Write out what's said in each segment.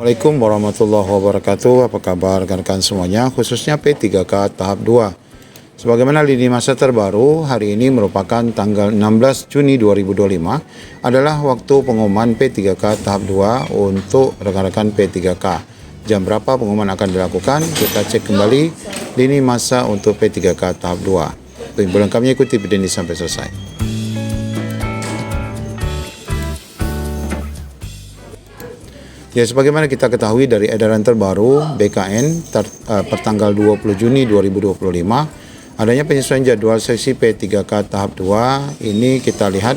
Assalamualaikum warahmatullahi wabarakatuh. Apa kabar rekan-rekan semuanya, khususnya P3K tahap 2. Sebagaimana lini masa terbaru, hari ini merupakan tanggal 16 Juni 2025 adalah waktu pengumuman P3K tahap 2 untuk rekan-rekan P3K. Jam berapa pengumuman akan dilakukan? Kita cek kembali lini masa untuk P3K tahap 2. Untuk info lengkapnya ikuti video ini sampai selesai. Ya, sebagaimana kita ketahui dari edaran terbaru BKN pertanggal 20 Juni 2025, adanya penyesuaian jadwal seleksi P3K tahap 2. Ini kita lihat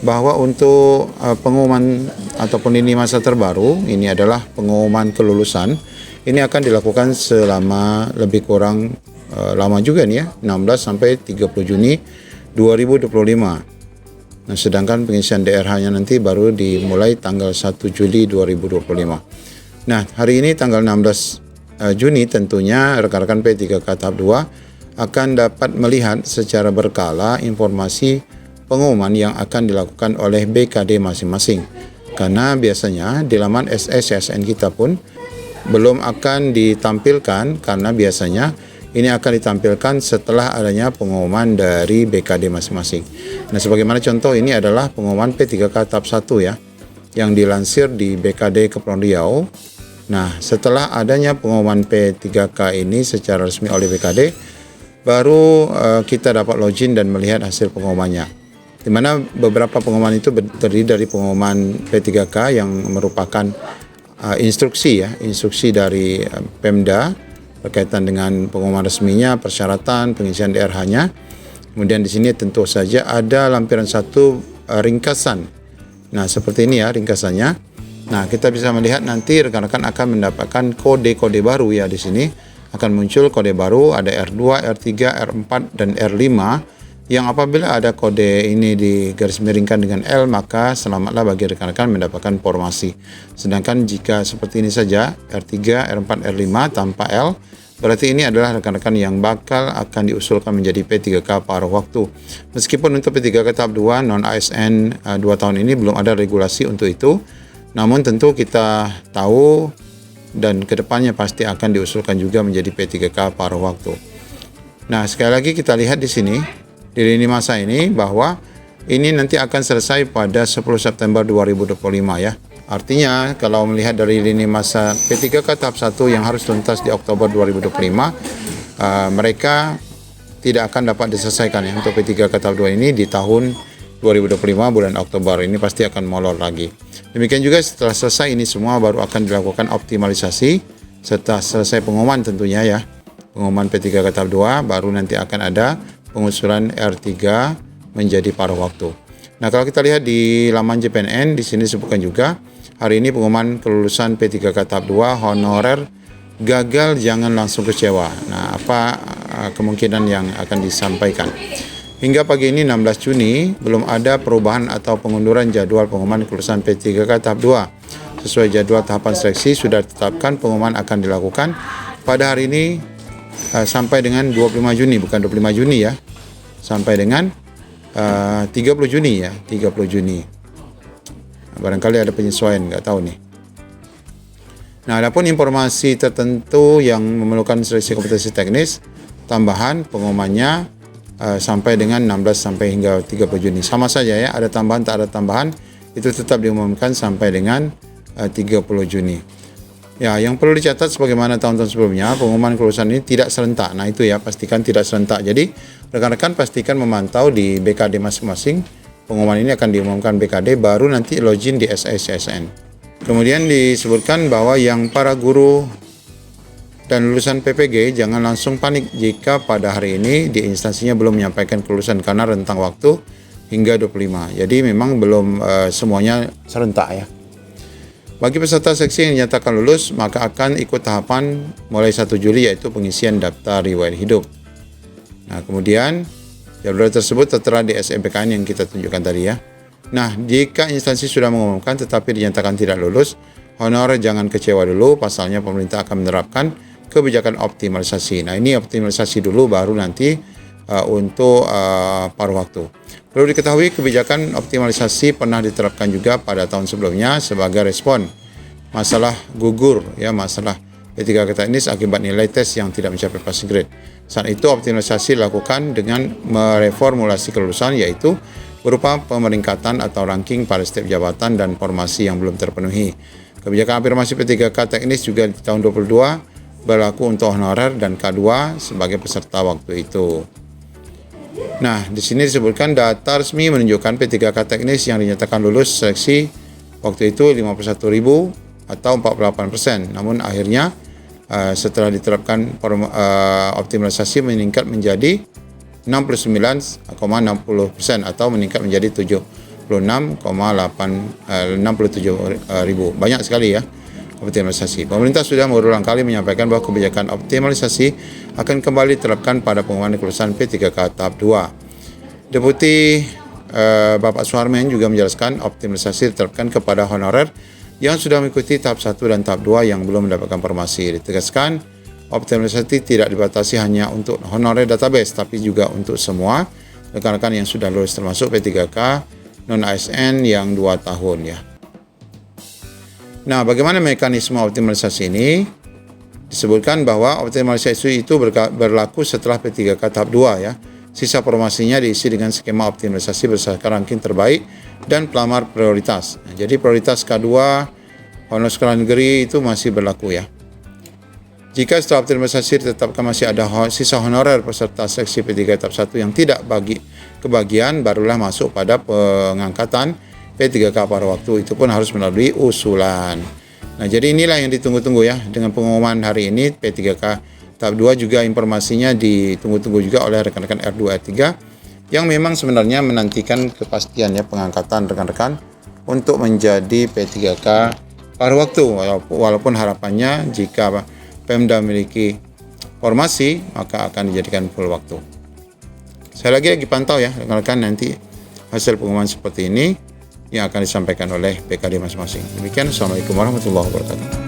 bahwa untuk pengumuman ataupun lini masa terbaru, ini adalah pengumuman kelulusan. Ini akan dilakukan selama lebih kurang lama juga nih ya, 16 sampai 30 Juni 2025. Nah, sedangkan pengisian DRH-nya nanti baru dimulai tanggal 1 Juli 2025. Nah, hari ini tanggal 16 Juni tentunya rekan-rekan P3K tahap 2 akan dapat melihat secara berkala informasi pengumuman yang akan dilakukan oleh BKD masing-masing. Karena biasanya di laman SSSN kita pun belum akan ditampilkan, karena biasanya ini akan ditampilkan setelah adanya pengumuman dari BKD masing-masing. Nah, sebagaimana contoh ini adalah pengumuman P3K tahap 1 ya, yang dilansir di BKD Kepulauan Riau. Nah, setelah adanya pengumuman P3K ini secara resmi oleh BKD, baru kita dapat login dan melihat hasil pengumumannya. Di mana beberapa pengumuman itu terdiri dari pengumuman P3K yang merupakan instruksi dari Pemda berkaitan dengan pengumuman resminya, persyaratan, pengisian DRH-nya. Kemudian di sini tentu saja ada lampiran 1 ringkasan. Nah, seperti ini ya ringkasannya. Nah, kita bisa melihat nanti rekan-rekan akan mendapatkan kode-kode baru ya di sini. Akan muncul kode baru, ada R2, R3, R4, dan R5. Yang apabila ada kode ini digarismiringkan dengan L, maka selamatlah bagi rekan-rekan mendapatkan formasi. Sedangkan jika seperti ini saja, R3, R4, R5 tanpa L, berarti ini adalah rekan-rekan yang bakal akan diusulkan menjadi P3K paruh waktu. Meskipun untuk P3K tahap 2 non-ASN 2 tahun ini belum ada regulasi untuk itu, namun tentu kita tahu dan kedepannya pasti akan diusulkan juga menjadi P3K paruh waktu. Nah, sekali lagi kita lihat di sini, di lini masa ini, bahwa ini nanti akan selesai pada 10 September 2025 ya. Artinya kalau melihat dari lini masa P3K tahap 1 yang harus tuntas di Oktober 2025, mereka tidak akan dapat diselesaikan ya untuk P3K tahap 2 ini di tahun 2025 bulan Oktober. Ini pasti akan molor lagi. Demikian juga setelah selesai ini semua baru akan dilakukan optimalisasi setelah selesai pengumuman tentunya ya. Pengumuman P3K tahap 2 baru nanti akan ada pengusulan R3 menjadi paruh waktu. Nah, kalau kita lihat di laman JPNN, di sini disebutkan juga hari ini pengumuman kelulusan P3K tahap 2 honorer gagal jangan langsung kecewa. Nah, apa kemungkinan yang akan disampaikan? Hingga pagi ini 16 Juni belum ada perubahan atau pengunduran jadwal pengumuman kelulusan P3K tahap 2. Sesuai jadwal tahapan seleksi sudah ditetapkan pengumuman akan dilakukan pada hari ini sampai dengan 25 Juni, bukan 25 Juni ya. Sampai dengan 30 Juni ya, 30 Juni. Barangkali ada penyesuaian, nggak tahu nih. Nah, adapun informasi tertentu yang memerlukan seleksi kompetensi teknis, tambahan pengumumannya sampai dengan 16 sampai hingga 30 Juni. Sama saja ya, ada tambahan tak ada tambahan, itu tetap diumumkan sampai dengan 30 Juni. Ya, yang perlu dicatat sebagaimana tahun-tahun sebelumnya, pengumuman kelulusan ini tidak serentak. Nah, itu ya, pastikan tidak serentak. Jadi, rekan-rekan pastikan memantau di BKD masing-masing. Pengumuman ini akan diumumkan BKD, baru nanti login di SSSN. Kemudian disebutkan bahwa yang para guru dan lulusan PPG jangan langsung panik jika pada hari ini di instansinya belum menyampaikan kelulusan karena rentang waktu hingga 25. Jadi memang belum semuanya serentak ya. Bagi peserta seksi yang dinyatakan lulus, maka akan ikut tahapan mulai 1 Juli yaitu pengisian daftar riwayat hidup. Nah, kemudian jadwal tersebut tertera di SMPKN yang kita tunjukkan tadi ya. Nah, jika instansi sudah mengumumkan tetapi dinyatakan tidak lulus, honorer jangan kecewa dulu, pasalnya pemerintah akan menerapkan kebijakan optimalisasi. Nah, ini optimalisasi dulu baru nanti untuk paruh waktu. Perlu diketahui kebijakan optimalisasi pernah diterapkan juga pada tahun sebelumnya sebagai respon masalah gugur, ya, masalah P3K teknis akibat nilai tes yang tidak mencapai passing grade. Saat itu optimalisasi dilakukan dengan mereformulasi kelulusan, yaitu berupa pemeringkatan atau ranking pada setiap jabatan dan formasi yang belum terpenuhi. Kebijakan afirmasi P3K teknis juga di tahun 2022 berlaku untuk honorer dan K2 sebagai peserta waktu itu. Nah, di sini disebutkan data resmi menunjukkan P3K teknis yang dinyatakan lulus seleksi waktu itu 51.000 atau 48%. Namun akhirnya setelah diterapkan optimalisasi meningkat menjadi 69,60% atau meningkat menjadi 67.000. Banyak sekali ya optimalisasi. Pemerintah sudah berulang kali menyampaikan bahwa kebijakan optimalisasi akan kembali diterapkan pada pengumuman kelulusan P3K tahap 2. Deputi Bapak Suharmen juga menjelaskan optimalisasi diterapkan kepada honorer yang sudah mengikuti tahap 1 dan tahap 2 yang belum mendapatkan formasi. Ditegaskan, optimalisasi tidak dibatasi hanya untuk honorer database, tapi juga untuk semua rekan-rekan yang sudah lulus termasuk P3K non-ASN yang 2 tahun ya. Nah, bagaimana mekanisme optimalisasi ini? Disebutkan bahwa optimalisasi itu berlaku setelah P3K tahap 2 ya. Sisa formasinya diisi dengan skema optimalisasi berdasarkan ranking terbaik dan pelamar prioritas. Nah, jadi prioritas K2 honor sekolah negeri itu masih berlaku ya. Jika setelah optimalisasi ditetapkan masih ada sisa honorer peserta seleksi P3K tahap 1 yang tidak kebagian, barulah masuk pada pengangkatan P3K pada waktu itu pun harus melalui usulan. Nah, jadi inilah yang ditunggu-tunggu ya. Dengan pengumuman hari ini P3K tahap 2 juga informasinya ditunggu-tunggu juga oleh rekan-rekan R2 R3 yang memang sebenarnya menantikan kepastian ya pengangkatan rekan-rekan untuk menjadi P3K pada waktu, walaupun harapannya jika Pemda memiliki formasi maka akan dijadikan full waktu. Saya lagi pantau ya rekan-rekan nanti hasil pengumuman seperti ini yang akan disampaikan oleh PKD masing-masing. Demikian, Assalamualaikum warahmatullahi wabarakatuh.